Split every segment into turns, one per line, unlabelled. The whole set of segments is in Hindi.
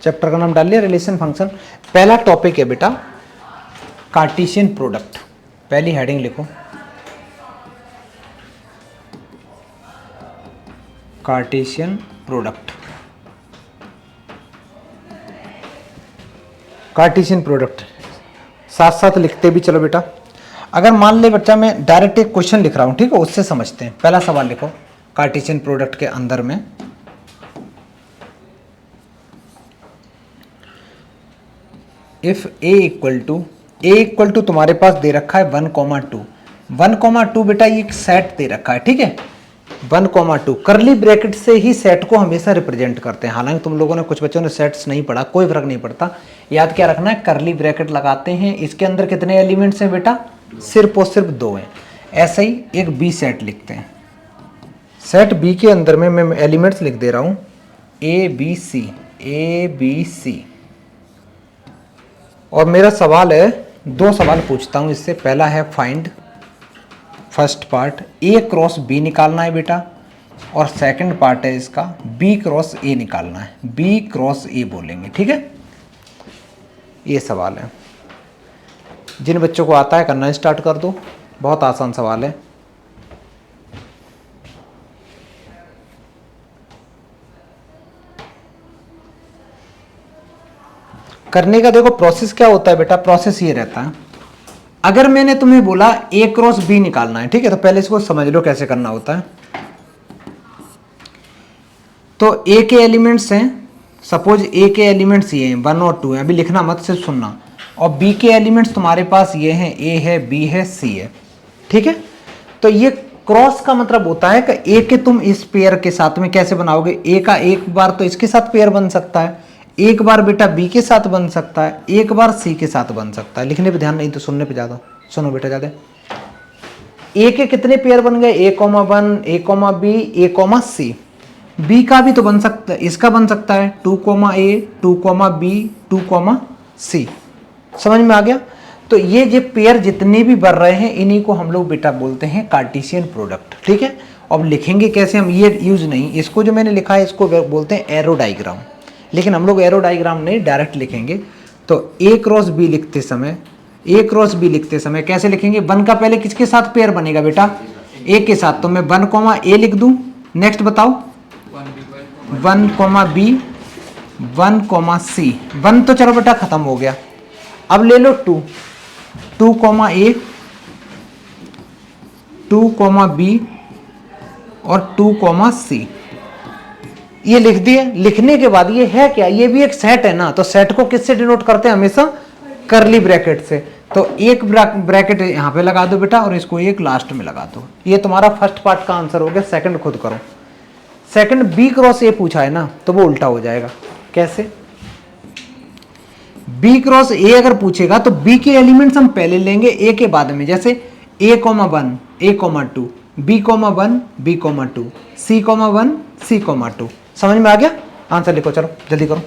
चैप्टर का नाम डाल लिया रिलेशन फंक्शन। पहला टॉपिक है बेटा कार्टेशियन प्रोडक्ट। पहली हेडिंग लिखो कार्टेशियन प्रोडक्ट। कार्टेशियन प्रोडक्ट साथ साथ लिखते भी चलो बेटा। अगर मान ले बच्चा मैं डायरेक्ट एक क्वेश्चन लिख रहा हूं, ठीक है, उससे समझते हैं। पहला सवाल लिखो कार्टेशियन प्रोडक्ट के अंदर में इफ ए इक्वल टू तुम्हारे पास दे रखा है 1,2 1,2 बेटा ये एक सेट दे रखा है, ठीक है। 1,2 करली ब्रैकेट से ही सेट को हमेशा रिप्रेजेंट करते हैं। हालांकि तुम लोगों ने कुछ बच्चों ने सेट्स नहीं पढ़ा, कोई फर्क नहीं पड़ता, याद क्या रखना है, करली ब्रैकेट लगाते हैं। इसके अंदर कितने एलिमेंट्स हैं बेटा, सिर्फ और सिर्फ 2 हैं। ऐसा ही एक बी सेट लिखते हैं। सेट बी के अंदर में मैं एलिमेंट्स लिख दे रहा हूं ए बी सी। और मेरा सवाल है, 2 सवाल पूछता हूं इससे। पहला है find, first part A cross B निकालना है बेटा, और सेकंड पार्ट है इसका बी क्रॉस ए निकालना है। बी क्रॉस ए बोलेंगे, ठीक है। ये सवाल है, जिन बच्चों को आता है करना स्टार्ट कर दो, बहुत आसान सवाल है। करने का देखो प्रोसेस क्या होता है बेटा, प्रोसेस ये रहता है। अगर मैंने तुम्हें बोला ए क्रॉस बी निकालना है, ठीक है, तो पहले इसको समझ लो कैसे करना होता है। तो ए के एलिमेंट्स हैं, सपोज ए के एलिमेंट्स ये हैं 1 और 2 हैं, अभी लिखना मत, सिर्फ सुनना। और बी के एलिमेंट्स तुम्हारे पास ये हैं, ए है, बी है, सी है, ठीक है। तो ये क्रॉस का मतलब होता है कि ए के तुम इस पेयर के साथ में कैसे बनाओगे, ए का एक बार तो इसके साथ पेयर बन सकता है, एक बार बेटा बी के साथ बन सकता है, एक बार सी के साथ बन सकता है। लिखने पे ध्यान नहीं तो सुनने पे ज्यादा, सुनो बेटा ज्यादा। ए के कितने पेयर बन गए, A,1, A,B, A,C। बी का भी तो बन सकता है, इसका बन सकता है 2,A, 2,B, 2,C। समझ में आ गया। तो ये पेयर जितने भी बन रहे हैं इन्हीं को हम लोग बेटा बोलते हैं कार्टेशियन प्रोडक्ट, ठीक है। अब लिखेंगे कैसे हम, ये यूज नहीं, इसको जो मैंने लिखा है इसको बोलते हैं एरो डायग्राम। लेकिन हम लोग एरो डायग्राम नहीं, डायरेक्ट लिखेंगे। तो ए क्रॉस बी लिखते समय कैसे लिखेंगे, 1 का पहले किसके साथ पेयर बनेगा बेटा, ए के साथ। तो मैं 1,A लिख दूं। नेक्स्ट बताओ 1,B, 1,C। 1 तो चलो बेटा खत्म हो गया। अब ले लो 2,A, 2,B और 2,C। ये लिख दिए। लिखने के बाद ये है क्या, ये भी एक सेट है ना। तो सेट को किससे डिनोट करते हैं, हमेशा करली ब्रैकेट से। तो एक ब्रैकेट यहां पे लगा दो बेटा, और इसको एक लास्ट में लगा दो। ये तुम्हारा फर्स्ट पार्ट का आंसर हो गया। सेकंड खुद करो। सेकंड बी क्रॉस ए पूछा है ना, तो वो उल्टा हो जाएगा। कैसे, बी क्रॉस ए अगर पूछेगा तो बी के एलिमेंट्स हम पहले लेंगे, ए के बाद में। जैसे A,1, A,2, B,1, B,2, C,1, C,2। समझ में आ गया। आंसर लिखो, चलो जल्दी करो।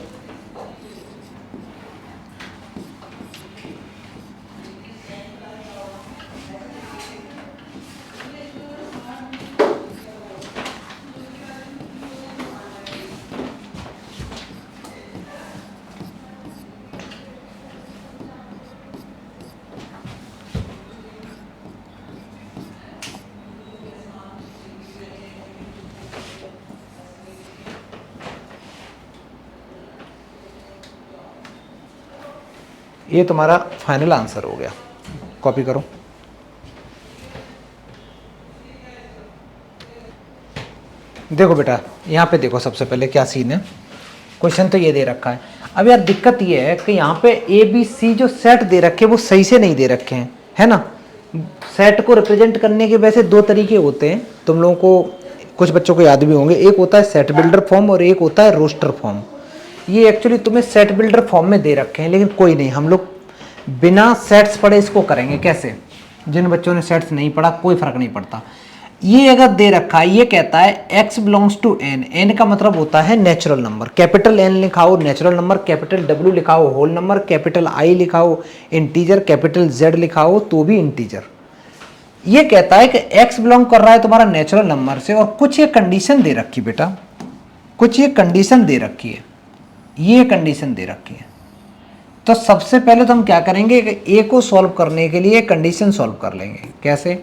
ये तुम्हारा फाइनल आंसर हो गया। कॉपी करो। देखो बेटा यहाँ पे देखो, सबसे पहले क्या सीन है। क्वेश्चन तो ये दे रखा है। अब यार दिक्कत ये है कि यहाँ पे ए बी सी जो सेट दे रखे हैं वो सही से नहीं दे रखे हैं, है ना। सेट को रिप्रेजेंट करने के वैसे 2 तरीके होते हैं, तुम लोगों को कुछ बच्चों को याद भी होंगे। एक होता है सेट बिल्डर फॉर्म और एक होता है रोस्टर फॉर्म। ये एक्चुअली तुम्हें सेट बिल्डर फॉर्म में दे रखे हैं, लेकिन कोई नहीं, हम लोग बिना सेट्स पढ़े इसको करेंगे। कैसे, जिन बच्चों ने सेट्स नहीं पढ़ा कोई फर्क नहीं पड़ता। ये अगर दे रखा है, ये कहता है x belongs to n। n का मतलब होता है नेचुरल नंबर। कैपिटल N लिखाओ नेचुरल नंबर, कैपिटल W लिखाओ होल नंबर, कैपिटल I लिखाओ इंटीजर, कैपिटल Z लिखाओ तो भी इंटीजर। ये कहता है कि x बिलोंग कर रहा है तुम्हारा नेचुरल नंबर से, और कुछ ये कंडीशन दे रखी बेटा, कुछ ये कंडीशन दे रखी है। ये कंडीशन दे रखी है। तो सबसे पहले तो हम क्या करेंगे कि ए को सॉल्व करने के लिए कंडीशन सॉल्व कर लेंगे। कैसे?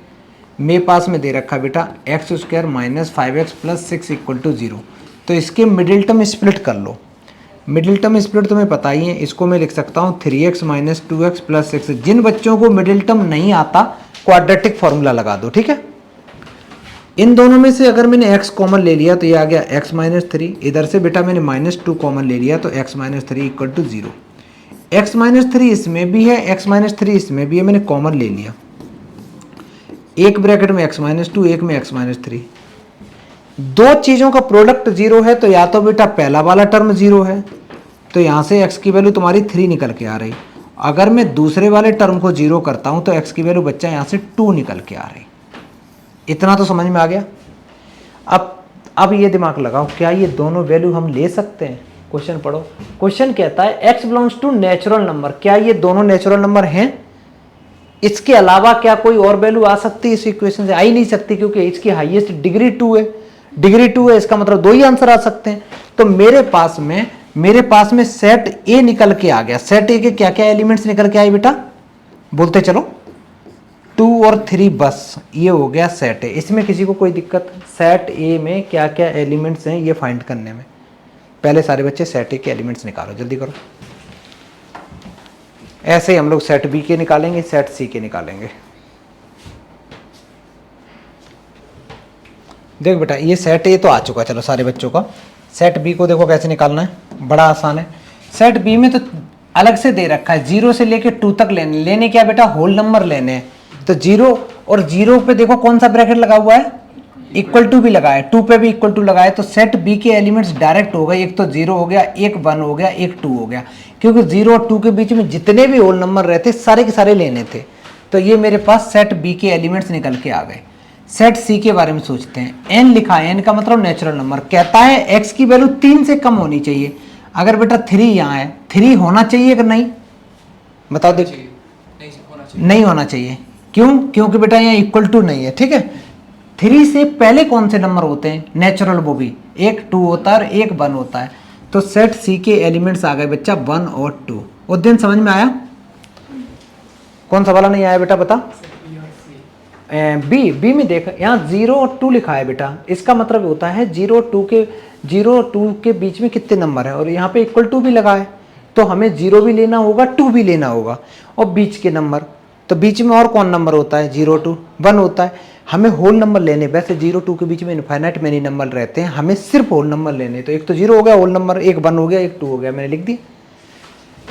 मेरे पास में दे रखा बेटा x square minus 5x plus 6 equal to 0। तो इसके मिडिल टर्म स्प्लिट कर लो। मिडिल टर्म स्प्लिट तुम्हें पता ही है, इसको मैं लिख सकता हूँ 3x माइनस 2x प्लस 6। जिन बच्चों को मिडिल टर्म नहीं आता क्वाड्रेटिक फॉर्मूला लगा दो, ठीक है। इन दोनों में से अगर मैंने x कॉमन ले लिया तो ये आ गया x माइनस 3। इधर से बेटा मैंने -2 कॉमन ले लिया तो x minus 3 equal to 0। x minus 3 इसमें भी है, x माइनस 3 इसमें भी है, मैंने कॉमन ले लिया। एक ब्रैकेट में x माइनस 2, एक में x माइनस 3। दो चीज़ों का प्रोडक्ट 0 है तो या तो बेटा पहला वाला टर्म 0 है, तो यहाँ से x की वैल्यू तुम्हारी 3 निकल के आ रही। अगर मैं दूसरे वाले टर्म को 0 करता हूँ तो x की वैल्यू बच्चा यहाँ से 2 निकल के आ रही। इतना तो समझ में आ गया। अब ये दिमाग लगाओ, क्या ये दोनों वैल्यू हम ले सकते हैं? क्वेश्चन पढ़ो। क्वेश्चन कहता है x belongs to natural number. क्या ये दोनों नेचुरल नंबर हैं? इसके अलावा क्या कोई और वैल्यू आ सकती है इस इक्वेशन से? आ ही नहीं सकती, क्योंकि इसकी हाईएस्ट डिग्री 2 है। डिग्री 2 है, इसका मतलब दो ही आंसर आ सकते हैं। तो मेरे पास में सेट ए निकल के आ गया। सेट ए के क्या क्या एलिमेंट्स निकल के आए बेटा? बोलते चलो। 2 और 3 बस, ये हो गया सेट ए। इसमें किसी को कोई दिक्कत? सेट ए में क्या क्या एलिमेंट्स हैं ये फाइंड करने में। पहले सारे बच्चे सेट ए के एलिमेंट्स निकालो, जल्दी करो। ऐसे ही हम लोग सेट बी के निकालेंगे, सेट सी के निकालेंगे। देख बेटा, ये सेट ए तो आ चुका, चलो सारे बच्चों का। सेट बी को देखो कैसे निकालना है, बड़ा आसान है। सेट बी में तो अलग से दे रखा है 0 से लेके 2 तक लेने क्या बेटा? होल नंबर लेने हैं। तो 0 और 0 पे देखो कौन सा ब्रैकेट लगा हुआ है? इक्वल टू भी लगाया, 2 पे भी इक्वल टू लगाया। तो सेट बी के एलिमेंट्स डायरेक्ट हो गए। एक तो 0 हो गया, एक 1 हो गया, एक 2 हो गया, क्योंकि 0 और 2 के बीच में जितने भी होल नंबर रहते सारे के सारे लेने थे। तो ये मेरे पास सेट बी के एलिमेंट्स निकल के आ गए। सेट सी के बारे में सोचते हैं। एन लिखा है, एन का मतलब नेचुरल नंबर। कहता है एक्स की वैल्यू 3 से कम होनी चाहिए। अगर बेटा 3 यहाँ है, 3 होना चाहिए कि नहीं? बताओ। देख, नहीं होना चाहिए। क्यों? क्योंकि बेटा यहाँ इक्वल टू नहीं है, ठीक है। 3 से पहले कौन से नंबर होते हैं नेचुरल? वो भी एक 2 होता है और एक 1 होता है। तो सेट सी के एलिमेंट्स आ गए बच्चा 1 और 2। उस दिन समझ में आया? कौन सा वाला नहीं आया बेटा बता? बी में देख, यहाँ 0 और 2 लिखा है बेटा। इसका मतलब होता है 0 और 2 के बीच में कितने नंबर है, और यहाँ पे इक्वल टू भी लगा है। तो हमें 0 भी लेना होगा, 2 भी लेना होगा, और बीच के नंबर। तो बीच में और कौन नंबर होता है? 0 2 1 होता है। हमें होल नंबर लेने, वैसे 0 2 के बीच में इनफाइनाइट मेनी नंबर रहते हैं, हमें सिर्फ होल नंबर लेने। तो एक तो 0 हो गया होल नंबर, एक 1 हो गया, एक 2 हो गया, मैंने लिख दिया।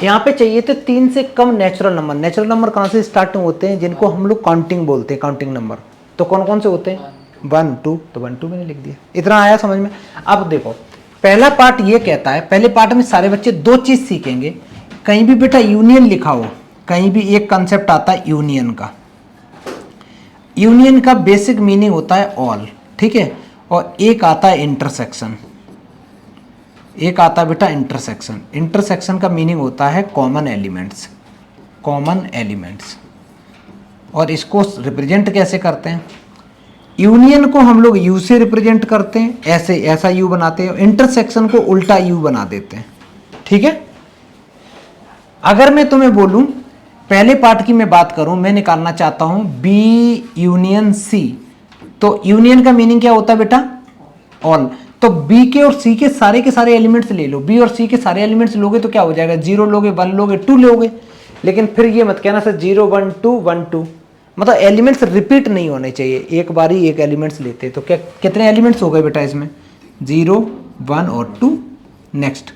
यहाँ पे चाहिए थे 3 से कम नेचुरल नंबर। नेचुरल नंबर कहाँ से स्टार्ट होते हैं? जिनको हम लोग काउंटिंग बोलते हैं, काउंटिंग नंबर। तो कौन कौन से होते हैं? 1 2। तो 1 2 मैंने लिख दिया। इतना आया समझ में? अब देखो, पहला पार्ट ये कहता है, पहले पार्ट में सारे बच्चे 2 चीज सीखेंगे। कहीं भी बेटा यूनियन लिखा हो, कहीं भी एक कंसेप्ट आता है यूनियन का। यूनियन का बेसिक मीनिंग होता है ऑल, ठीक है। और एक आता है इंटरसेक्शन, एक आता है बेटा इंटरसेक्शन। इंटरसेक्शन का मीनिंग होता है कॉमन एलिमेंट्स, कॉमन एलिमेंट्स। और इसको रिप्रेजेंट कैसे करते हैं? यूनियन को हम लोग यू से रिप्रेजेंट करते हैं, ऐसे ऐसा यू बनाते हैं। इंटरसेक्शन को उल्टा यू बना देते हैं, ठीक है। अगर मैं तुम्हें बोलूं, पहले पार्ट की मैं बात करूं, मैं निकालना चाहता हूं बी यूनियन सी। तो यूनियन का मीनिंग क्या होता है बेटा? ऑल। तो बी के और सी के सारे एलिमेंट्स ले लो। बी और सी के सारे एलिमेंट्स लोगे तो क्या हो जाएगा? 0 लोगे, 1 लोगे, 2 लोगे। लेकिन फिर ये मत कहना सर 0 1 2 1 2, मतलब एलिमेंट्स रिपीट नहीं होने चाहिए। एक बार ही एक एलिमेंट्स लेते। तो क्या कितने एलिमेंट्स हो गए बेटा इसमें? 0 1 और 2। नेक्स्ट,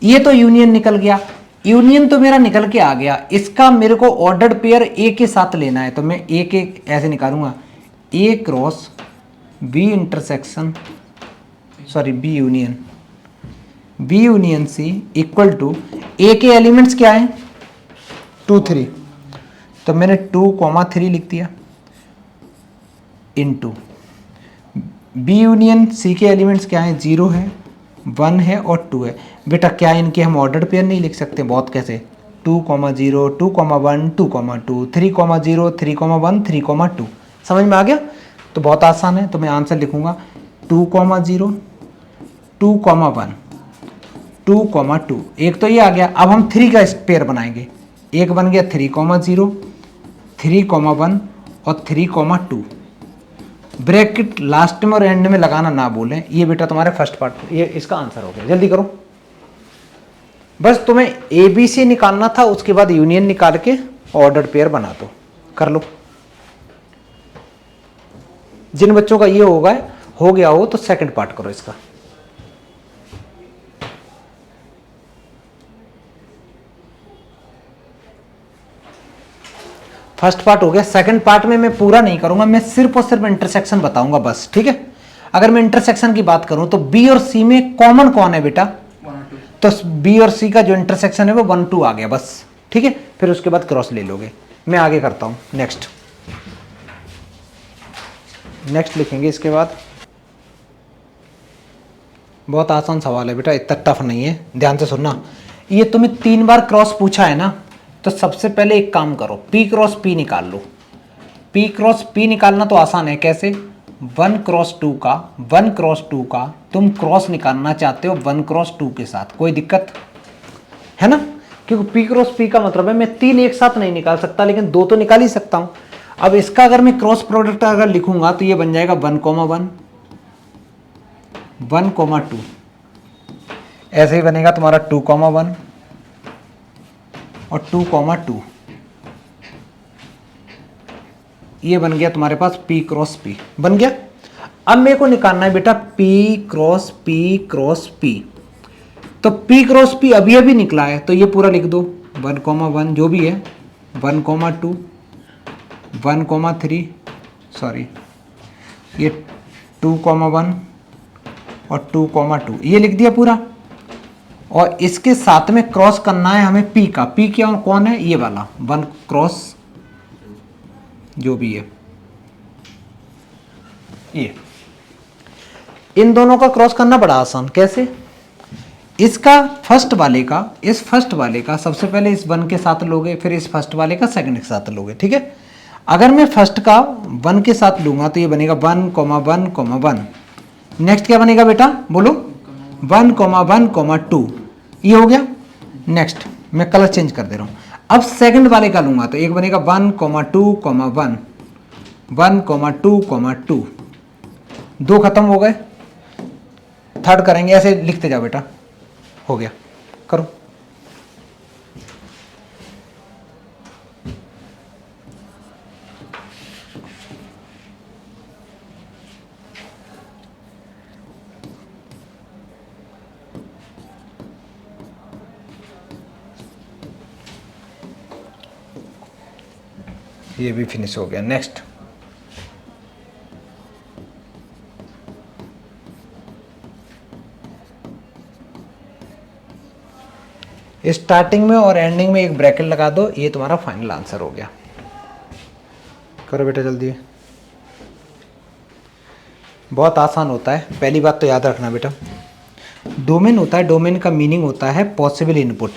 ये तो यूनियन निकल गया। यूनियन तो मेरा निकल के आ गया। इसका मेरे को ऑर्डर्ड पेयर ए के साथ लेना है। तो मैं ए के ऐसे निकालूंगा, A cross B intersection, sorry B union C equal to A के एलिमेंट्स क्या है? 2 3। तो मैंने 2,3 लिख दिया इनटू बी यूनियन सी के एलिमेंट्स क्या है? 0 है, 1 है और 2 है। बेटा क्या इनके हम ऑर्डर पेयर नहीं लिख सकते? बहुत कैसे? 2,0 2,1 2,2 3,0 3,1 3,2। समझ में आ गया? तो बहुत आसान है। तो मैं आंसर लिखूंगा 2,0 2,1 2,2 एक तो ये आ गया। अब हम 3 का पेयर बनाएंगे। एक बन गया 3,0 3,1 और 3,2। ब्रैकेट लास्ट में और एंड में लगाना ना बोलें। ये बेटा तुम्हारे फर्स्ट पार्ट, ये इसका आंसर हो गया। जल्दी करो, बस तुम्हें ए बी सी निकालना था, उसके बाद यूनियन निकाल के ऑर्डर पेयर बना दो। कर लो। जिन बच्चों का ये हो गया हो तो सेकंड पार्ट करो इसका। फर्स्ट पार्ट हो गया। सेकंड पार्ट में मैं पूरा नहीं करूंगा, मैं सिर्फ और सिर्फ इंटरसेक्शन बताऊंगा बस, ठीक है। अगर मैं इंटरसेक्शन की बात करूं तो बी और सी में कॉमन कौन है बेटा? तो बी और सी का जो इंटरसेक्शन है वो 1 2 आ गया बस, ठीक है। फिर उसके बाद क्रॉस ले लोगे। मैं आगे करता हूं। नेक्स्ट लिखेंगे इसके बाद। बहुत आसान सवाल है बेटा, इतना टफ नहीं है, ध्यान से सुनना। ये तुम्हें 3 बार क्रॉस पूछा है ना, तो सबसे पहले एक काम करो, पी क्रॉस पी निकाल लो। पी क्रॉस पी निकालना तो आसान है। कैसे? 1 क्रॉस 2 का तुम क्रॉस निकालना चाहते हो 1 क्रॉस 2 के साथ, कोई दिक्कत है ना? क्योंकि पी क्रॉस पी का मतलब है मैं 3 एक साथ नहीं निकाल सकता, लेकिन 2 तो निकाल ही सकता हूं। अब इसका अगर मैं क्रॉस प्रोडक्ट अगर लिखूंगा तो ये बन जाएगा 1,1 1,2। ऐसे ही बनेगा तुम्हारा 2,1 और 2,2। ये बन गया तुम्हारे पास P क्रॉस P बन गया। अब मेरे को निकालना है बेटा P क्रॉस P। तो P क्रॉस P अभी अभी निकला है, तो ये पूरा लिख दो 1,1 जो भी है, 1,2 1,3 सॉरी ये 2,1 और 2,2 ये लिख दिया पूरा। और इसके साथ में क्रॉस करना है हमें P का। P क्या कौन है? ये वाला 1 क्रॉस जो भी है, ये इन दोनों का क्रॉस करना बड़ा आसान। कैसे? इसका फर्स्ट वाले का इस फर्स्ट वाले का सबसे पहले इस 1 के साथ लोगे, फिर इस फर्स्ट वाले का सेकंड के साथ लोगे, ठीक है। अगर मैं फर्स्ट का 1 के साथ लूंगा तो ये बनेगा 1,1,1। नेक्स्ट क्या बनेगा बेटा? बोलो 1,1,2। ये हो गया। नेक्स्ट मैं कलर चेंज कर दे रहा हूं। अब सेकंड वाले का लूंगा तो एक बनेगा 1,2,1 1,2,2। 2 खत्म हो गए। थर्ड करेंगे, ऐसे लिखते जाओ बेटा। हो गया, करो। ये भी फिनिश हो गया। नेक्स्ट स्टार्टिंग में और एंडिंग में एक ब्रैकेट लगा दो, ये तुम्हारा फाइनल आंसर हो गया। करो बेटा जल्दी। बहुत आसान होता है। पहली बात तो याद रखना बेटा, डोमेन होता है, डोमेन का मीनिंग होता है पॉसिबल इनपुट।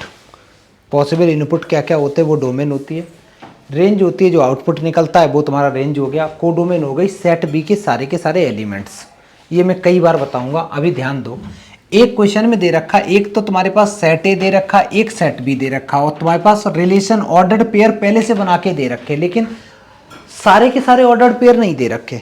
पॉसिबल इनपुट क्या क्या होते हैं वो डोमेन होती है। रेंज होती है, जो आउटपुट निकलता है वो तुम्हारा रेंज हो गया। कोडोमेन हो गई सेट बी के सारे एलिमेंट्स। ये मैं कई बार बताऊंगा, अभी ध्यान दो। एक क्वेश्चन में दे रखा, एक तो तुम्हारे पास सेट ए दे रखा, एक सेट बी दे रखा, और तुम्हारे पास रिलेशन ऑर्डर्ड पेयर पहले से बना के दे रखे, लेकिन सारे के सारे ऑर्डर्ड पेयर नहीं दे रखे।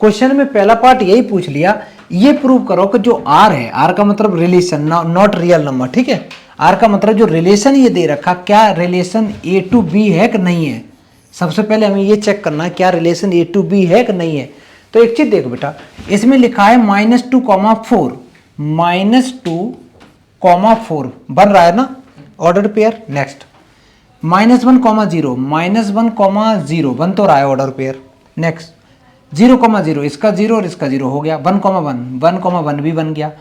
क्वेश्चन में पहला पार्ट यही पूछ लिया, ये प्रूव करो कि जो आर है, आर का मतलब रिलेशन, नॉट रियल नंबर, ठीक है। आर का मतलब जो रिलेशन ये दे रखा, क्या रिलेशन ए टू बी है कि नहीं है। सबसे पहले हमें ये चेक करना है क्या रिलेशन ए टू बी है कि नहीं है। तो एक चीज देखो बेटा, इसमें लिखा है -2,4 -2,4 बन रहा है ना ऑर्डर पेयर। नेक्स्ट -1,0 -1,0 बन तो रहा है ऑर्डर पेयर। नेक्स्ट 0,0 इसका 0 और इसका 0 हो गया। 1,1 भी बन गया,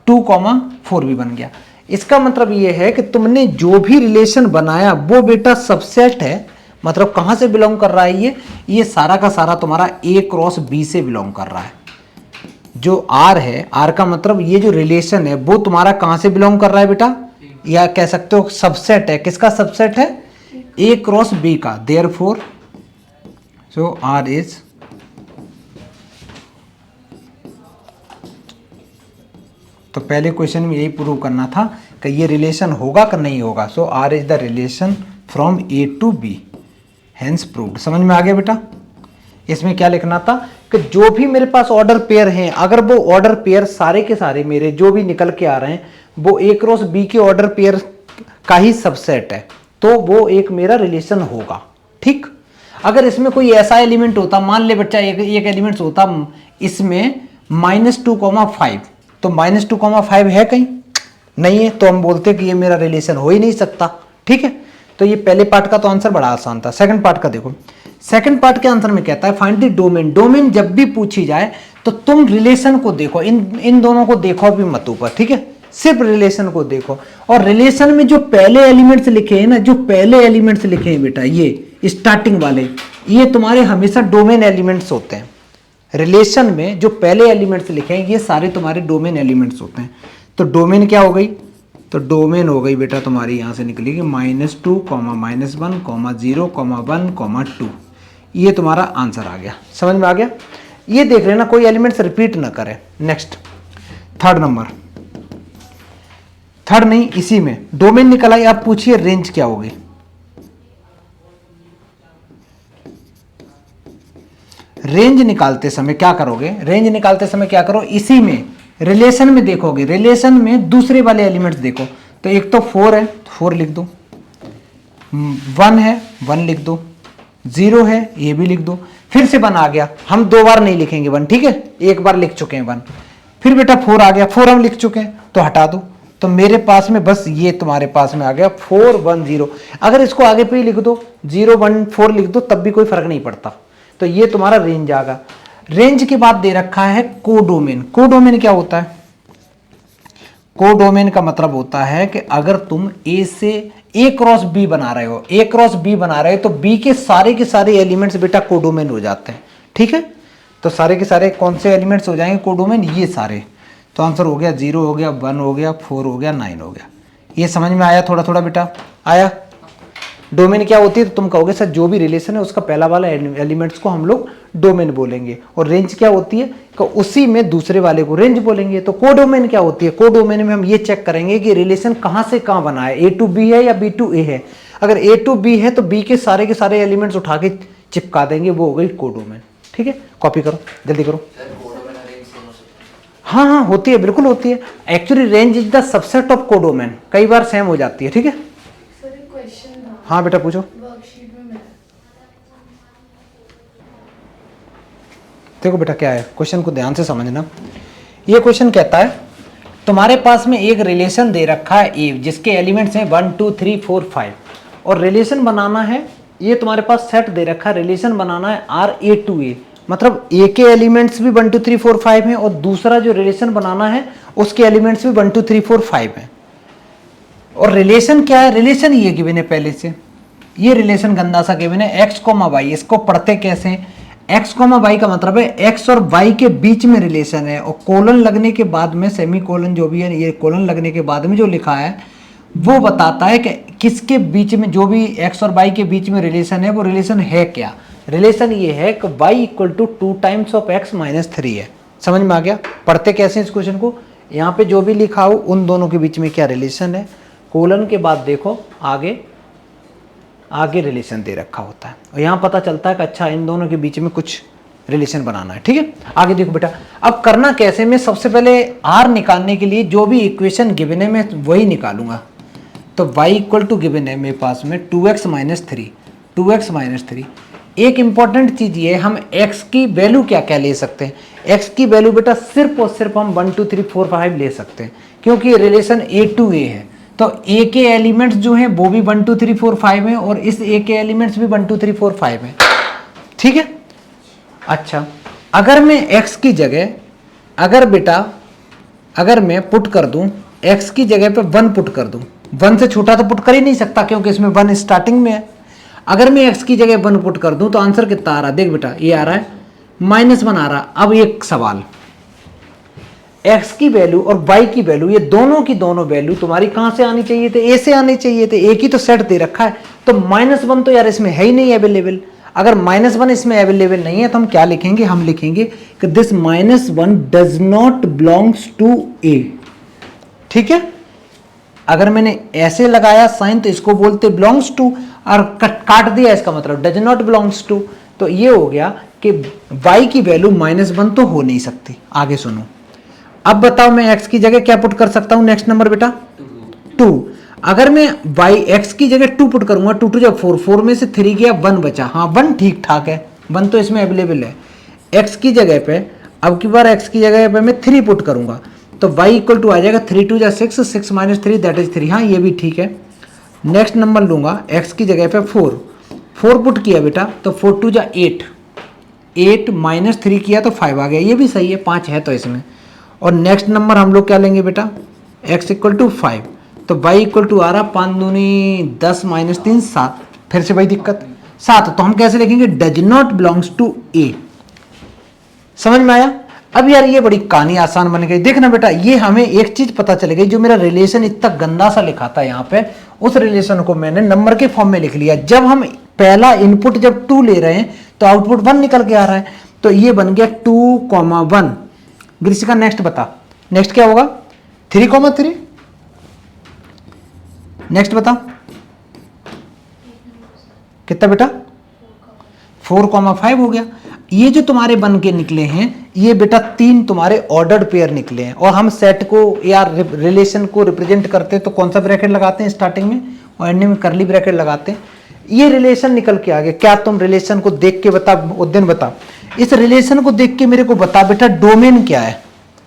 2,4 भी बन गया। इसका मतलब ये है कि तुमने जो भी रिलेशन बनाया वो बेटा सबसेट है। मतलब कहां से बिलोंग कर रहा है ये सारा का सारा तुम्हारा ए क्रॉस बी से बिलोंग कर रहा है। जो आर है, आर का मतलब ये जो रिलेशन है वो तुम्हारा कहां से बिलोंग कर रहा है बेटा, या कह सकते हो सबसेट है। किसका सबसेट है? ए क्रॉस बी का। देयरफॉर सो आर इज तो पहले क्वेश्चन में यही प्रूव करना था कि ये रिलेशन होगा कि नहीं होगा। So R is the relation from A to B, hence proved. समझ में आ गया बेटा? इसमें क्या लिखना था कि जो भी मेरे पास ऑर्डर पेयर हैं, अगर वो ऑर्डर पेयर सारे के सारे मेरे जो भी निकल के आ रहे हैं वो ए क्रॉस बी के ऑर्डर पेयर का ही सबसेट है, तो वो एक मेरा रिलेशन होगा। ठीक, अगर इसमें कोई ऐसा एलिमेंट होता, मान ले बच्चा एक एलिमेंट होता इसमें -2,5, तो -2,5 है कहीं नहीं है, तो हम बोलते कि ये मेरा रिलेशन हो ही नहीं सकता। ठीक है, तो ये पहले पार्ट का तो आंसर बड़ा आसान था। सेकंड पार्ट का देखो, सेकंड पार्ट के आंसर में कहता है फाइंड द डोमेन। डोमेन जब भी पूछी जाए तो तुम रिलेशन को देखो, इन दोनों को देखो भी मत ऊपर। ठीक है, सिर्फ रिलेशन को देखो। और रिलेशन में जो पहले एलिमेंट्स लिखे हैं ना, जो पहले एलिमेंट्स लिखे हैं बेटा, ये स्टार्टिंग वाले, ये तुम्हारे हमेशा डोमेन एलिमेंट्स होते हैं। रिलेशन में जो पहले एलिमेंट्स लिखे हैं ये सारे तुम्हारे डोमेन एलिमेंट्स होते हैं। तो डोमेन क्या हो गई? तो डोमेन हो गई बेटा तुम्हारी, यहां से निकलेगी -2, -1, -0, 1, 2। ये तुम्हारा आंसर आ गया। समझ में आ गया? ये देख लेना कोई एलिमेंट्स रिपीट ना करे। नेक्स्ट थर्ड नंबर, थर्ड नहीं इसी में डोमेन निकल आई। आप पूछिए रेंज क्या होगी? रेंज निकालते समय क्या करोगे? रेंज निकालते समय क्या करो, इसी में रिलेशन में देखोगे। रिलेशन में दूसरे वाले एलिमेंट्स देखो, तो एक तो 4 है, 4 लिख दो, 1 है, 1 लिख दो, 0 है, ये भी लिख दो। फिर से 1 आ गया, हम 2 बार नहीं लिखेंगे 1, ठीक है, एक बार लिख चुके हैं 1। फिर बेटा 4 आ गया, 4 हम लिख चुके हैं तो हटा दो। तो मेरे पास में बस ये तुम्हारे पास में आ गया 4, 1, 0। अगर इसको आगे पे ही लिख दो 0, 1, 4 लिख दो तब भी कोई फर्क नहीं पड़ता। तो ये तुम्हारा रेंज आ गया। रेंज के बाद दे रखा है कोडोमेन। कोडोमेन क्या होता है? कोडोमेन का मतलब होता है कि अगर तुम ए से ए क्रॉस बी बना रहे हो, ए क्रॉस बी बना रहे हो तो बी के सारे एलिमेंट्स बेटा कोडोमेन हो जाते हैं। ठीक है, तो सारे के सारे कौन से एलिमेंट्स हो जाएंगे कोडोमेन? ये सारे। तो आंसर हो गया 0 हो गया, 1 हो गया, 4 हो गया, 9 हो गया। ये समझ में आया? थोड़ा थोड़ा बेटा आया? डोमेन क्या होती है? तो तुम कहोगे सर जो भी रिलेशन है उसका पहला वाला एलिमेंट्स को हम लोग डोमेन बोलेंगे। और रेंज क्या होती है? कि उसी में दूसरे वाले को रेंज बोलेंगे। तो कोडोमेन क्या होती है? कोडोमेन में हम ये चेक करेंगे कि रिलेशन कहां से कहां बना है, ए टू बी है या बी टू ए है। अगर ए टू बी है तो बी के सारे एलिमेंट्स उठा के चिपका देंगे, वो हो गई कोडोमेन। ठीक है, कॉपी करो, जल्दी करो। हाँ हाँ होती है, बिल्कुल होती है। Actually range is the subset of codomain, कई बार सेम हो जाती है। ठीक है, हाँ बेटा पूछो। देखो बेटा क्या है, क्वेश्चन को ध्यान से समझना। ये क्वेश्चन कहता है तुम्हारे पास में एक रिलेशन दे रखा है ए, जिसके एलिमेंट्स हैं 1, 2, 3, 4, 5, और रिलेशन बनाना है, ये तुम्हारे पास सेट दे रखा है, रिलेशन बनाना है RA to A, मतलब ए के एलिमेंट्स भी 1, 2, 3, 4, 5 हैं और दूसरा जो रिलेशन बनाना है उसके एलिमेंट्स भी 1, 2, 3, 4, 5 हैं। और रिलेशन क्या है? रिलेशन ये गिवन है पहले से, ये रिलेशन गंदा सा गिवन है x, y। इसको पढ़ते कैसे हैं? x, y का मतलब है x और y के बीच में रिलेशन है, और कोलन लगने के बाद में, सेमी कोलन जो भी है, ये कोलन लगने के बाद में जो लिखा है वो बताता है कि किसके बीच में, जो भी x और y के बीच में रिलेशन है वो रिलेशन है क्या। रिलेशन ये है कि y = 2 टाइम्स ऑफ x - 3 है। समझ में आ गया? पढ़ते कैसे इस क्वेश्चन को? यहाँ पे जो भी लिखा हो उन दोनों के बीच में क्या रिलेशन है, कोलन के बाद देखो आगे रिलेशन दे रखा होता है, और यहाँ पता चलता है कि अच्छा इन दोनों के बीच में कुछ रिलेशन बनाना है। ठीक है, आगे देखो बेटा। अब करना कैसे? मैं सबसे पहले r निकालने के लिए जो भी इक्वेशन गिवन है मैं वही निकालूंगा। तो y = गिवन है मेरे पास में 2x - 3, 2x - 3। एक इंपॉर्टेंट चीज ये, हम x की वैल्यू क्या क्या ले सकते हैं? x की वैल्यू बेटा सिर्फ और सिर्फ हम 1, 2, 3, 4, 5 ले सकते हैं, क्योंकि रिलेशन A to A है। तो A के एलिमेंट्स जो हैं वो भी 1, 2, 3, 4, 5 हैं, और इस A के एलिमेंट्स भी 1, 2, 3, 4, 5 हैं। ठीक है, अच्छा अगर मैं x की जगह, अगर मैं पुट कर दूं x की जगह पे 1 पुट कर दूं, 1 से छोटा तो पुट कर ही नहीं सकता क्योंकि इसमें 1 स्टार्टिंग में है। अगर मैं x की जगह 1 पुट कर दूं तो आंसर कितना आ रहा है? देख बेटा ये आ रहा है -1 आ रहा। अब एक सवाल, x की वैल्यू और y की वैल्यू, ये दोनों की दोनों वैल्यू तुम्हारी कहां से आनी चाहिए थे? a से आनी चाहिए थे। a की तो सेट दे रखा है, तो -1 तो यार इसमें है ही नहीं अवेलेबल। अगर -1 इसमें अवेलेबल नहीं है तो हम क्या लिखेंगे? हम लिखेंगे कि this -1 does not belongs to a। ठीक है। अगर मैंने ऐसे लगाया साइन तो इसको बोलते बिलोंग्स टू, और काट दिया इसका मतलब डज नॉट बिलोंग्स टू। तो ये हो गया कि y की वैल्यू -1 तो हो नहीं सकती। आगे सुनो, अब बताओ मैं x की जगह क्या पुट कर सकता हूं। नेक्स्ट नंबर बेटा 2। अगर मैं x की जगह 2 पुट करूंगा, 2 2 जब 4, 4 में से 3 गया 1 बचा। हाँ 1 ठीक ठाक है, 1 तो इसमें अवेलेबल है। x की जगह पे अब की बार x की जगह पे मैं 3 पुट करूंगा तो y इक्वल टू आ जाएगा 3 2 जा 6, 6 - 3 दैट इज 3। हाँ ये भी ठीक है। नेक्स्ट नंबर लूंगा x की जगह पे 4, 4 पुट किया बेटा तो 4 2 जा 8, 8 - 3 किया तो 5 आ गया, ये भी सही है, 5 है तो इसमें। और नेक्स्ट नंबर हम लोग क्या लेंगे बेटा, x इक्वल टू 5, तो y इक्वल टू आ रहा 5 दूनी 10 - 3 7। फिर से वही दिक्कत 7, तो हम कैसे लिखेंगे, डज नॉट बिलोंग्स टू ए। समझ में आया। अब यार ये बड़ी कहानी आसान बन गई। देखना बेटा, ये हमें एक चीज पता चल गई, जो मेरा रिलेशन इतना गंदा सा लिखा था यहाँ पे, उस रिलेशन को मैंने नंबर के फॉर्म में लिख लिया। जब हम पहला इनपुट जब 2 ले रहे हैं तो आउटपुट 1 निकल के आ रहा है, तो ये बन गया 2,1। ग्रीष्म का नेक्स्ट बता, नेक्स्ट क्या होगा, 3,3। नेक्स्ट बता कितना बेटा, 4,5 हो गया। ये जो तुम्हारे बन के निकले हैं ये बेटा 3 तुम्हारे ऑर्डर्ड पेयर निकले हैं। और हम सेट को या रिलेशन को रिप्रेजेंट करते हैं तो कौन सा ब्रैकेट लगाते हैं, स्टार्टिंग में और एंडिंग में करली ब्रैकेट लगाते हैं। ये रिलेशन निकल के आ गया। क्या तुम रिलेशन को देख के बता, उद्दीन बता, इस रिलेशन को देख के मेरे को बता बेटा डोमेन क्या है।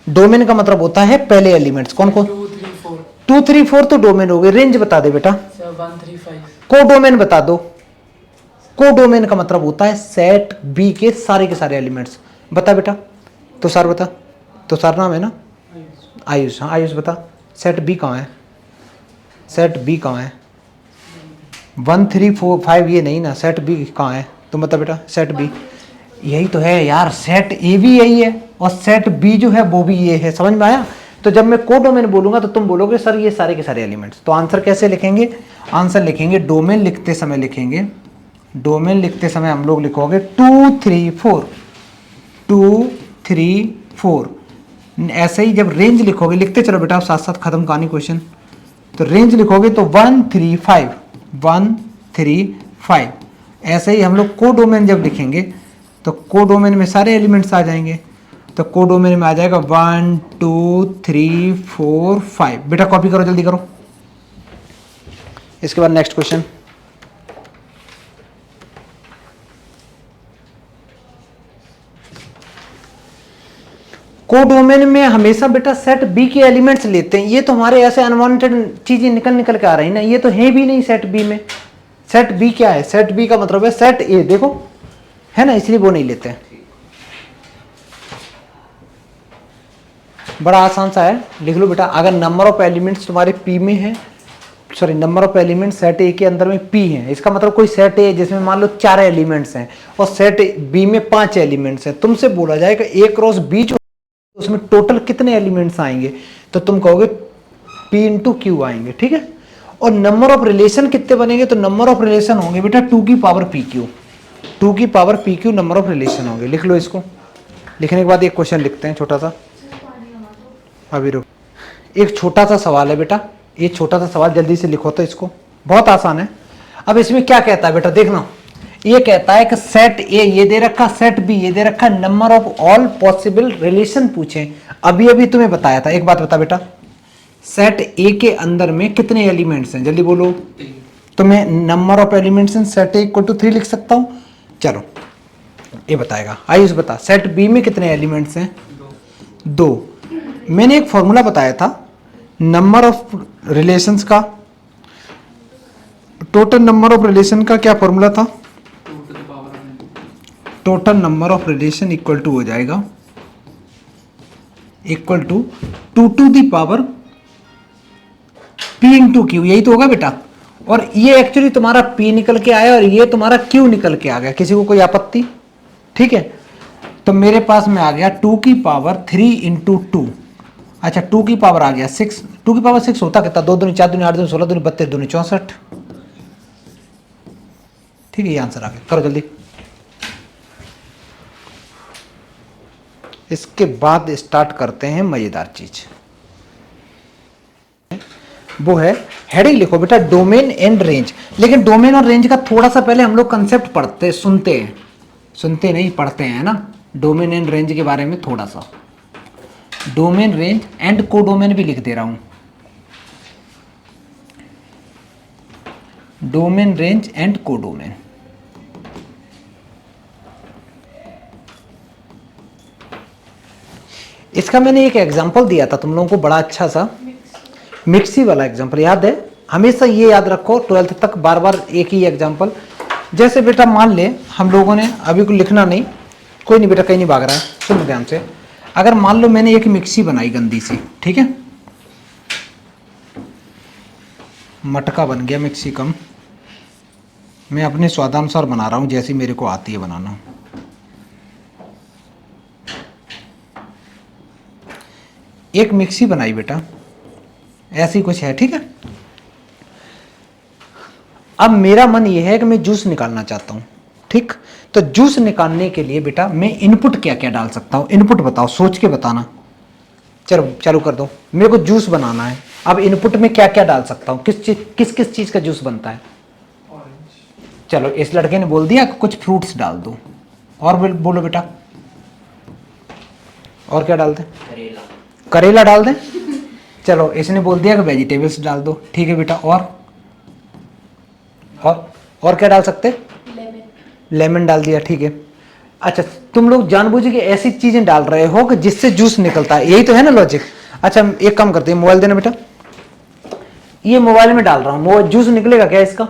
डोमेन का मतलब होता है पहले एलिमेंट्स कौन कौन, 2 3 4 तो डोमेन हो गए। रेंज बता दे बेटा,
1 3 5।
को डोमेन बता दो। को डोमेन का मतलब होता है सेट बी के सारे एलिमेंट्स। बता बेटा, तो सर बता, तो सर नाम है ना आयुष। हाँ आयुष बता, सेट बी कहाँ है, सेट बी कहाँ है, 1 3 4 5 ये नहीं ना, सेट बी कहाँ है, तुम बता बेटा। सेट बी यही तो है यार, सेट ए भी यही है और सेट बी जो है वो भी ये है। समझ में आया। तो जब मैं को डोमेन बोलूंगा तो तुम बोलोगे सर ये सारे के सारे एलिमेंट्स। तो आंसर कैसे लिखेंगे, आंसर लिखेंगे डोमेन लिखते समय लिखेंगे, डोमेन लिखते समय हम लोग लिखोगे 2 3 4, 2 3 4। ऐसे ही जब रेंज लिखोगे, लिखते चलो बेटा साथ साथ खत्म कहानी क्वेश्चन। तो रेंज लिखोगे तो 1 3 5, 1 3 5। ऐसे ही हम लोग को डोमेन जब लिखेंगे तो को डोमेन में सारे एलिमेंट्स आ जाएंगे। तो को डोमेन में आ जाएगा 1 2 3 4 5। बेटा कॉपी करो, जल्दी करो। इसके बाद नेक्स्ट क्वेश्चन, को डोमेन में हमेशा बेटा सेट बी के एलिमेंट्स लेते हैं। ये तो हमारे ऐसे अनवांटेड चीजें निकल के आ रही ना, ये तो है भी नहीं सेट बी में। सेट बी क्या है, सेट बी का मतलब है सेट ए, देखो है ना, इसलिए वो नहीं लेते हैं। बड़ा आसान सा है, लिख लो बेटा। अगर नंबर ऑफ एलिमेंट्स तुम्हारे पी में है, sorry number of elements set ए के अंदर में पी है, इसका मतलब कोई सेट ए जिसमें मान लो 4 एलिमेंट्स हैं और सेट बी में 5 एलिमेंट्स हैं, तुमसे बोला जाएगा ए क्रॉस बी जो उसमें टोटल कितने एलिमेंट्स आएंगे, तो तुम कहोगे P इंटू क्यू आएंगे। ठीक है। और नंबर ऑफ रिलेशन कितने बनेंगे, तो नंबर ऑफ रिलेशन होंगे बेटा 2 की पावर पी क्यू, 2 की power P Q number of relation होंगे। लिख लो इसको। लिखने के बाद एक क्वेश्चन लिखते हैं छोटा सा। अभी रुक, एक छोटा सा सवाल है बेटा, ये छोटा सा सवाल जल्दी से लिखो तो इसको, बहुत आसान है। अब इसमें क्या कहता है बेटा, देखना। ये कहता है कि सेट ए ये दे रखा, सेट बी ये दे रखा, number of all possible relation पूछे। अभी अभी तुम्हें बताया था। एक बात बता बेटा, सेट ए के अंदर में कितने एलिमेंट्स हैं, जल्दी बोलो। तो मैं number of elements in set A equal to 3 लिख सकता हूं। चलो ये बताएगा। आयुष बता, सेट बी में कितने एलिमेंट्स हैं, 2। मैंने एक फॉर्मूला बताया था नंबर ऑफ रिलेशंस का, टोटल नंबर ऑफ रिलेशन का क्या फॉर्मूला था, total number of relation equal to हो जाएगा equal to 2 to the power P into Q, यही तो होगा बेटा। और ये एक्चुअली तुम्हारा P निकल के आया और ये तुम्हारा Q निकल के आ गया, किसी को कोई आपत्ति। ठीक है। तो मेरे पास में आ गया 2 की पावर 3 इंटू 2। अच्छा 2 की पावर आ गया 6, 2 की पावर 6 होता कितना, 2 दूनी 4 दूनी 8 दूनी 16 दूनी 32 दूनी 64। ठीक है, ये आंसर आ गया। करो जल्दी। इसके बाद स्टार्ट करते हैं मजेदार चीज। वो है, हेडिंग लिखो बेटा डोमेन एंड रेंज। लेकिन डोमेन और रेंज का थोड़ा सा पहले हम लोग कंसेप्ट पढ़ते, सुनते नहीं पढ़ते हैं ना, डोमेन एंड रेंज के बारे में थोड़ा सा। डोमेन, रेंज एंड कोडोमेन भी लिख दे रहा हूं, डोमेन, रेंज एंड कोडोमेन। इसका मैंने एक एग्जांपल दिया था तुम लोगों को, बड़ा अच्छा सा मिक्सी वाला एग्जांपल याद है? हमेशा ये याद रखो 12th तक बार बार एक ही एग्जांपल। जैसे बेटा मान ले हम लोगों ने, अभी को लिखना नहीं, कोई नहीं बेटा कहीं नहीं भाग रहा है, सुन ध्यान से। अगर मान लो मैंने एक मिक्सी बनाई गंदी सी, ठीक है, मटका बन गया मिक्सी कम, मैं अपने स्वादानुसार बना रहा हूं जैसी मेरे को आती है बनाना। एक मिक्सी बनाई बेटा, ऐसी कुछ है, ठीक है। अब मेरा मन यह है कि मैं जूस निकालना चाहता हूं, ठीक। तो जूस निकालने के लिए बेटा मैं इनपुट क्या क्या डाल सकता हूं, इनपुट बताओ, सोच के बताना। चलो चालू कर दो, मेरे को जूस बनाना है, अब इनपुट में क्या क्या डाल सकता हूं, किस चीज का जूस बनता है? चलो इस लड़के ने बोल दिया कुछ फ्रूट्स डाल दो, और बोलो बेटा, और क्या डालते? करेला डाल दें। चलो इसने बोल दिया कि वेजिटेबल्स डाल दो, ठीक है बेटा, और क्या डाल सकते? लेमन डाल दिया, ठीक है। अच्छा तुम लोग जानबूझ के ऐसी चीजें डाल रहे हो कि जिससे जूस निकलता है, यही तो है ना लॉजिक। अच्छा एक काम करते हैं, मोबाइल देना बेटा, ये मोबाइल में डाल रहा हूं, वो जूस निकलेगा क्या इसका?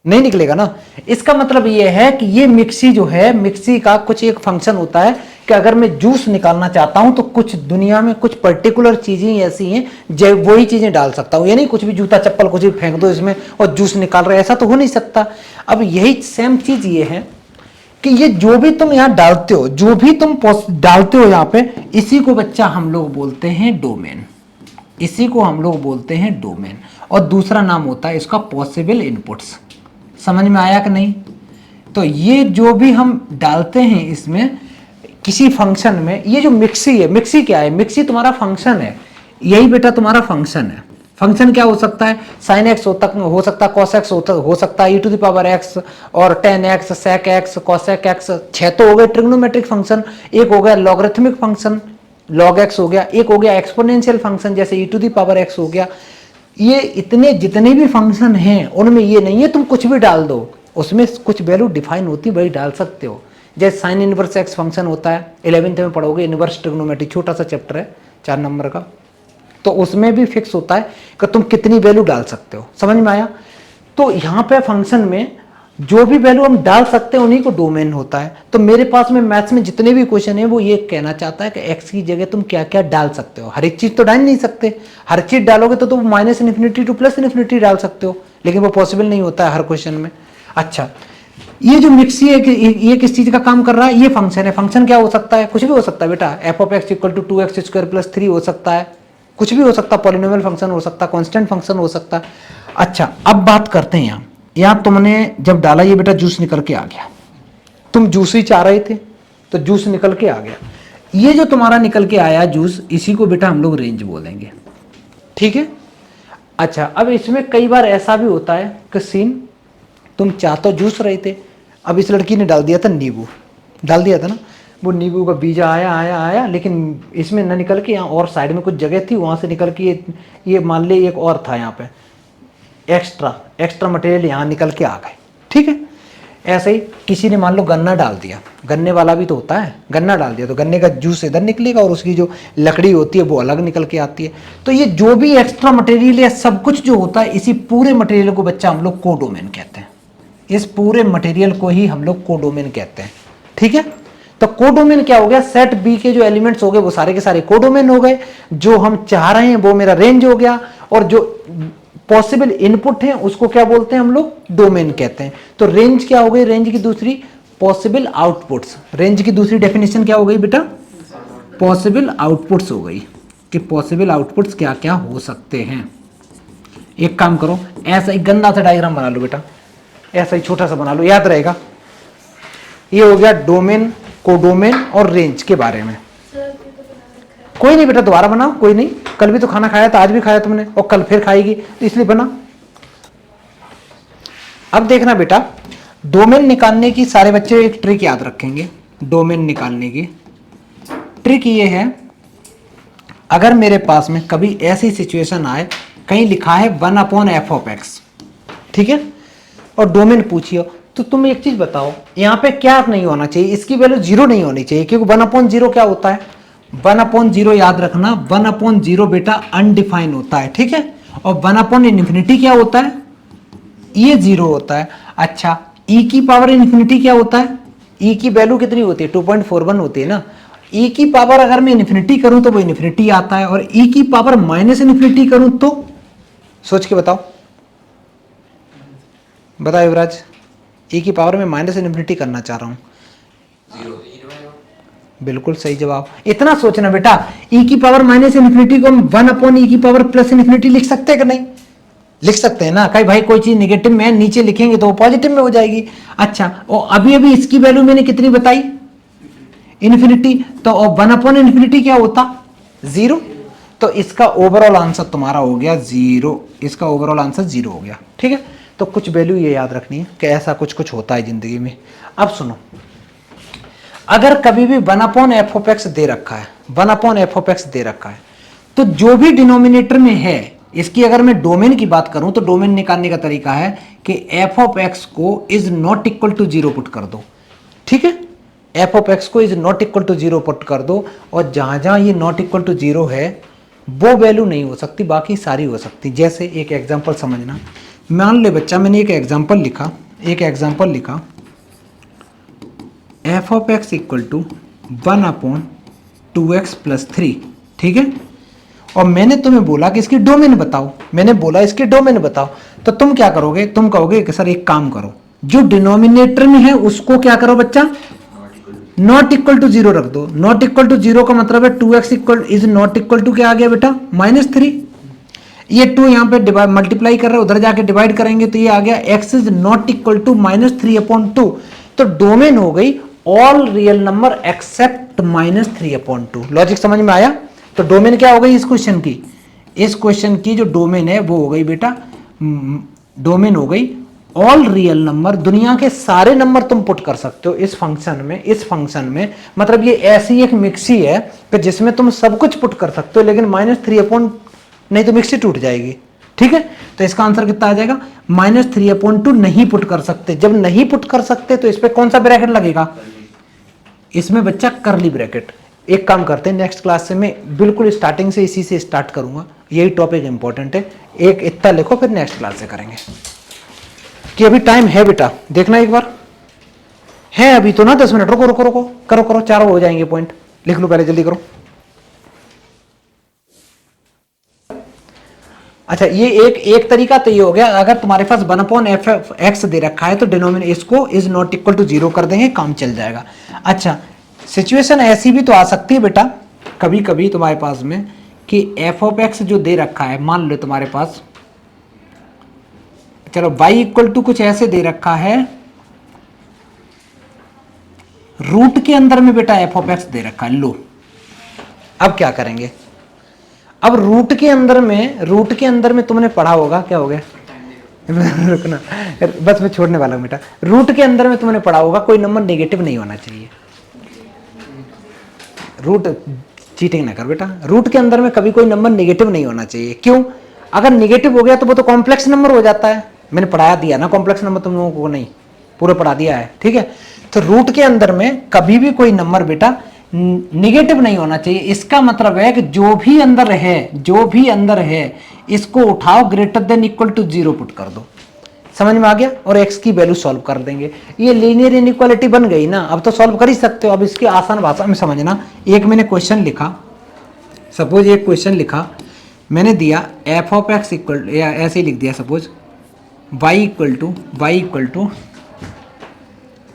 नहीं निकलेगा ना। इसका मतलब ये है कि ये मिक्सी जो है, मिक्सी का कुछ एक फंक्शन होता है कि अगर मैं जूस निकालना चाहता हूं तो कुछ दुनिया में कुछ पर्टिकुलर चीजें ऐसी हैं जो वही चीजें डाल सकता हूं, ये नहीं कुछ भी जूता चप्पल कुछ भी फेंक दो इसमें और जूस निकाल रहे, ऐसा तो हो नहीं सकता। अब यही सेम चीज ये है कि ये जो भी तुम यहां डालते हो, जो भी तुम डालते हो यहां पे, इसी को बच्चा हम लोग बोलते हैं डोमेन, इसी को हम लोग बोलते हैं डोमेन। और दूसरा नाम होता है इसका पॉसिबल इनपुट्स। समझ में आया कि नहीं? तो ये जो भी हम डालते हैं इसमें किसी फंक्शन में, ये जो मिक्सी है, मिक्सी क्या है? मिक्सी तुम्हारा फंक्शन है, यही बेटा तुम्हारा फंक्शन है। फंक्शन क्या हो सकता है? साइन एक्स हो सकता है, कॉस एक्स हो सकता है, e to the power x और tan x, sec x, cosec x. 6 तो हो गए ट्रिग्नोमेट्रिक फंक्शन, एक हो गया लॉगरिथमिक फंक्शन लॉग एक्स हो गया, एक हो गया एक्सपोनेंशियल फंक्शन जैसे ई टू द पावर एक्स हो गया। ये इतने जितने भी फंक्शन हैं उनमें ये नहीं है तुम कुछ भी डाल दो, उसमें कुछ वैल्यू डिफाइन होती है, वही डाल सकते हो। जैसे साइन इनवर्स एक्स फंक्शन होता है, 11th में पढ़ोगे, इनवर्स ट्रिग्नोमेट्री, छोटा सा चैप्टर है 4 नंबर का, तो उसमें भी फिक्स होता है कि तुम कितनी वैल्यू डाल सकते हो। समझ में आया? तो यहाँ पे फंक्शन में जो भी वैल्यू हम डाल सकते हैं उन्हीं को डोमेन होता है। तो मेरे पास में मैथ्स में जितने भी क्वेश्चन है वो ये कहना चाहता है कि एक्स की जगह तुम क्या क्या डाल सकते हो। हर एक चीज तो डाल नहीं सकते, हर चीज डालोगे तो तुम minus infinity two plus infinity डाल सकते हो, लेकिन वो पॉसिबल नहीं होता है हर क्वेश्चन में। अच्छा ये जो मिक्सी है ये किस चीज का काम कर रहा है? ये फंक्शन है। फंक्शन क्या हो सकता है? कुछ भी हो सकता है बेटा, f of x equal to 2x square plus 3 हो सकता है, कुछ भी हो सकता है, पॉलिनोमियल फंक्शन हो सकता है, कांस्टेंट फंक्शन हो सकता है। अच्छा अब बात करते हैं यहाँ तुमने जब डाला ये बेटा जूस निकल के आ गया, तुम जूस ही चाह रहे थे तो जूस निकल के आ गया। ये जो तुम्हारा निकल के आया जूस, इसी को बेटा हम लोग रेंज बोलेंगे, ठीक है। अच्छा अब इसमें कई बार ऐसा भी होता है कि सीन तुम चाह तो जूस रहे थे, अब इस लड़की ने डाल दिया था नींबू, डाल दिया था ना, वो नींबू का बीजा आया लेकिन इसमें न निकल के यहाँ और साइड में कुछ जगह थी वहाँ से निकल के ये मान ले एक और था यहाँ पे एक्स्ट्रा मटेरियल यहाँ निकल के आ गए, ठीक है। ऐसे ही किसी ने मान लो गन्ना डाल दिया, गन्ने वाला भी तो होता है, गन्ना डाल दिया तो गन्ने का जूस इधर निकलेगा और उसकी जो लकड़ी होती है वो अलग निकल के आती है। तो ये जो भी एक्स्ट्रा मटेरियल है सब कुछ जो होता है, इसी पूरे मटेरियल को बच्चा हम लोग कोडोमेन कहते हैं। इस पूरे मटेरियल को ही हम लोग कोडोमेन कहते हैं, ठीक है। तो कोडोमेन क्या हो गया? सेट बी के जो एलिमेंट्स हो गए वो सारे के सारे कोडोमेन हो गए, जो हम चाह रहे हैं वो मेरा रेंज हो गया, और जो पॉसिबल इनपुट है उसको क्या बोलते हैं हम लोग? डोमेन कहते हैं। तो रेंज क्या हो गई? रेंज की दूसरी पॉसिबल आउटपुट्स। रेंज की दूसरी डेफिनेशन क्या हो गई बेटा? पॉसिबल आउटपुट्स हो गई, कि पॉसिबल आउटपुट्स क्या क्या हो सकते हैं। एक काम करो, ऐसा ही गंदा सा डायग्राम बना लो बेटा, ऐसा ही छोटा सा बना लो, याद रहेगा। ये हो गया डोमेन, कोडोमेन और रेंज के बारे में। कोई नहीं बेटा दोबारा बनाओ, कोई नहीं। कल भी तो खाना खाया था, आज भी खाया तुमने और कल फिर खाएगी, तो इसलिए बना। अब देखना बेटा, डोमेन निकालने की सारे बच्चे एक ट्रिक याद रखेंगे। डोमेन निकालने की ट्रिक ये है, अगर मेरे पास में कभी ऐसी सिचुएशन आए, कहीं लिखा है 1/f(x), ठीक है, और डोमेन पूछिए, तो तुम एक चीज बताओ, यहां पे क्या नहीं होना चाहिए, इसकी वैल्यू 0 नहीं होनी चाहिए, क्योंकि 1/0 क्या होता है, 1/0 याद रखना, 1/0 बेटा अनडिफाइन होता है, ठीक है, और 1/∞ क्या होता है, ये 0 होता है। अच्छा, e की पावर इन्फिनिटी क्या होता है, e की वैल्यू कितनी होती है, 2.41 होती है ना। e की पावर अगर मैं इन्फिनिटी करूं तो वो इन्फिनिटी आता है, और e की पावर -इन्फिनिटी करूं तो, सोच के बताओ, बताओ युवराज, e की पावर में -इन्फिनिटी करना चाह रहा हूं, बिल्कुल सही जवाब। इतना सोचना बेटा, e की पावर -इन्फिनिटी को हम 1/e की पावर +इन्फिनिटी लिख सकते हैं कि नहीं, लिख सकते हैं ना। कहीं भाई कोई चीज नेगेटिव में नीचे लिखेंगे तो वो पॉजिटिव में हो जाएगी। अच्छा, और अभी अभी इसकी वैल्यू मैंने कितनी बताई, इन्फिनिटी, तो 1/∞ क्या होता, 0, तो इसका ओवरऑल आंसर तुम्हारा हो गया 0, इसका ओवरऑल आंसर 0 हो गया, ठीक है। तो कुछ वैल्यू ये याद रखनी है कि ऐसा कुछ कुछ होता है जिंदगी में। अब सुनो, अगर कभी भी 1/f(x) दे रखा है, 1/f(x) दे रखा है, तो जो भी डिनोमिनेटर में है, इसकी अगर मैं डोमेन की बात करूं तो डोमेन निकालने का तरीका है कि f(x) को is not equal to 0 put कर दो, ठीक है, f(x) को is not equal to 0 put कर दो, और जहां जहां ये नॉट इक्वल टू 0 है वो वैल्यू नहीं हो सकती, बाकी सारी हो सकती। जैसे एक एग्जांपल समझना, मान ले बच्चा मैंने एक एग्जांपल लिखा, f(x) इक्वल टू 1/2x + 3, ठीक है, और मैंने तुम्हें बोला कि इसकी डोमेन बताओ, मैंने बोला इसकी डोमेन बताओ, तो तुम क्या करोगे, तुम कहोगे कि सर एक काम करो, जो डिनोमिनेटर में है उसको क्या करो बच्चा, नॉट इक्वल टू 0 रख दो। नॉट इक्वल टू 0 का मतलब है 2x is not equal to क्या आ गया बेटा, -3, ये 2 यहाँ पे मल्टीप्लाई कर रहे हैं, उधर जाके डिवाइड करेंगे तो ये आ गया x is not equal to -3/2, तो डोमेन हो गई all real number except -3/2। Logic समझ में आया। तो डोमेन क्या हो गई इस क्वेश्चन की, इस क्वेश्चन की जो डोमेन है वो हो गई बेटा, डोमेन हो गई ऑल रियल नंबर, दुनिया के सारे नंबर तुम पुट कर सकते हो इस फंक्शन में। इस फंक्शन में मतलब ये ऐसी एक मिक्सी है कि जिसमें तुम सब कुछ पुट कर सकते हो, लेकिन -3/, नहीं तो मिक्सी टूट जाएगी, ठीक है। तो इसका आंसर कितना आ जाएगा, -3/2 नहीं पुट कर सकते। जब नहीं पुट कर सकते तो इस पे कौन सा ब्रैकेट लगेगा, इसमें बच्चा करली ब्रैकेट। एक काम करते हैं, नेक्स्ट क्लास से मैं बिल्कुल स्टार्टिंग से इसी से स्टार्ट करूंगा, यही टॉपिक इंपॉर्टेंट है। एक इतना लिखो, फिर नेक्स्ट क्लास से करेंगे, कि अभी टाइम है बेटा, देखना एक बार है अभी तो ना, 10 मिनट, रुको रुको रुको, करो करो, 4 हो जाएंगे पॉइंट, लिख लो पहले, जल्दी करो। अच्छा, ये एक तरीका तो ये हो गया, अगर तुम्हारे पास 1/f(x) दे रखा है तो डिनोमिनेटर इसको इज नॉट इक्वल टू 0 कर देंगे, काम चल जाएगा। अच्छा, सिचुएशन ऐसी भी तो आ सकती है बेटा कभी कभी तुम्हारे पास में कि f(x) जो दे रखा है, मान लो तुम्हारे पास, चलो y इक्वल टू कुछ ऐसे दे रखा है, रूट के अंदर में बेटा f(x) दे रखा है। लो अब क्या करेंगे, अब रूट के अंदर में तुमने पढ़ा होगा, क्या हो गया रुकना, बस मैं छोड़ने वाला हूं बेटा। रूट के अंदर में तुमने पढ़ा होगा कोई नंबर नेगेटिव नहीं होना चाहिए। रूट, चीटिंग ना कर बेटा, रूट के अंदर में कभी कोई नंबर नेगेटिव नहीं होना चाहिए। क्यों, अगर नेगेटिव हो गया तो वो तो कॉम्प्लेक्स नंबर हो जाता है। मैंने पढ़ा दिया ना कॉम्प्लेक्स नंबर तुम लोगों को, नहीं पूरा पढ़ा दिया है, ठीक है। तो रूट के अंदर में कभी भी कोई नंबर बेटा निगेटिव नहीं होना चाहिए। इसका मतलब है कि जो भी अंदर है इसको उठाओ, greater than equal to 0 put कर दो, समझ में आ गया, और x की वैल्यू सॉल्व कर देंगे। ये लीनियर इनइक्वालिटी बन गई ना, अब तो सॉल्व कर ही सकते हो। अब इसकी आसान भाषा में समझना, एक मैंने क्वेश्चन लिखा, सपोज एक क्वेश्चन लिखा मैंने, दिया f(x) इक्वल, या ऐसे ही लिख दिया suppose y equal to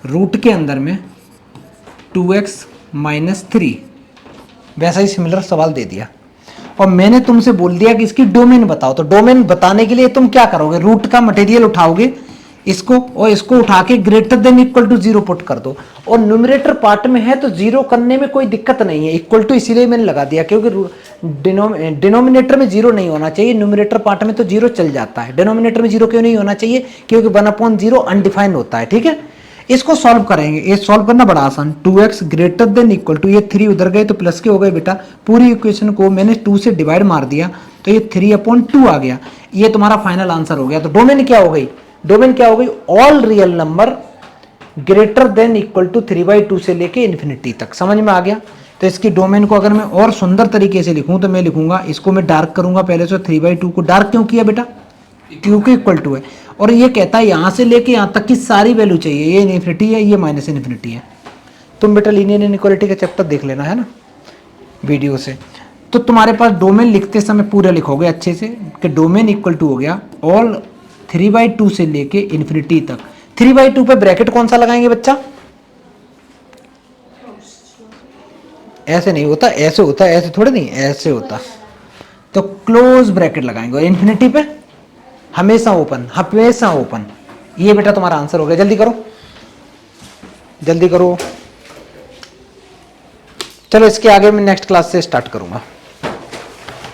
root के अंदर में 2x - 3, वैसा ही सिमिलर सवाल दे दिया, और मैंने तुमसे बोल दिया कि इसकी डोमेन बताओ। तो डोमेन बताने के लिए तुम क्या करोगे, रूट का मटेरियल उठाओगे, इसको और इसको उठा के greater than equal to 0 put कर दो। और न्यूमरेटर पार्ट में है तो 0 करने में कोई दिक्कत नहीं है, इक्वल टू इसीलिए मैंने लगा दिया क्योंकि डिनोमिनेटर में 0 नहीं होना चाहिए, न्यूमरेटर पार्ट में तो 0 चल जाता है। डिनोमिनेटर में 0 क्यों नहीं होना चाहिए? क्योंकि 1/0 अनडिफाइंड होता है। ठीक है, इसको सॉल्व करेंगे। ये सॉल्व करना बड़ा आसान, 2x greater than equal to, ये 3 उधर गए तो प्लस के हो गए बेटा, पूरी इक्वेशन को मैंने 2 से डिवाइड मार दिया तो ये 3/2 आ गया। ये तुम्हारा फाइनल आंसर हो गया। तो डोमेन क्या हो गई? डोमेन क्या हो गई? All real number greater than equal to 3/2 से लेके इन्फिनिटी तक। समझ में आ गया? तो इसकी डोमेन को अगर मैं और सुंदर तरीके से लिखूं तो मैं लिखूंगा, इसको मैं डार्क करूंगा पहले से। 3/2 को डार्क क्यों किया बेटा? क्योंकि इक्वल टू है, और ये कहता है यहां से लेके यहां तक की सारी वैल्यू चाहिए, ये इन्फिनिटी है, ये माइनस इन्फिनिटी है। तुम बेटा लीनियर इनइक्वालिटी का चैप्टर देख लेना है ना वीडियो से, तो तुम्हारे पास डोमेन लिखते समय पूरा लिखोगे अच्छे से कि डोमेन इक्वल टू हो गया ऑल 3/2 से लेके इन्फिनिटी तक। 3/2 पे ब्रैकेट कौन सा लगाएंगे बच्चा? ऐसे नहीं होता, ऐसे होता है, ऐसे थोड़े नहीं, ऐसे होता। तो क्लोज ब्रैकेट लगाएंगे। और इन्फिनिटी पे हमेशा ओपन, हमेशा ओपन। ये बेटा तुम्हारा आंसर हो गया। जल्दी करो, जल्दी करो। चलो इसके आगे मैं नेक्स्ट क्लास से स्टार्ट करूंगा।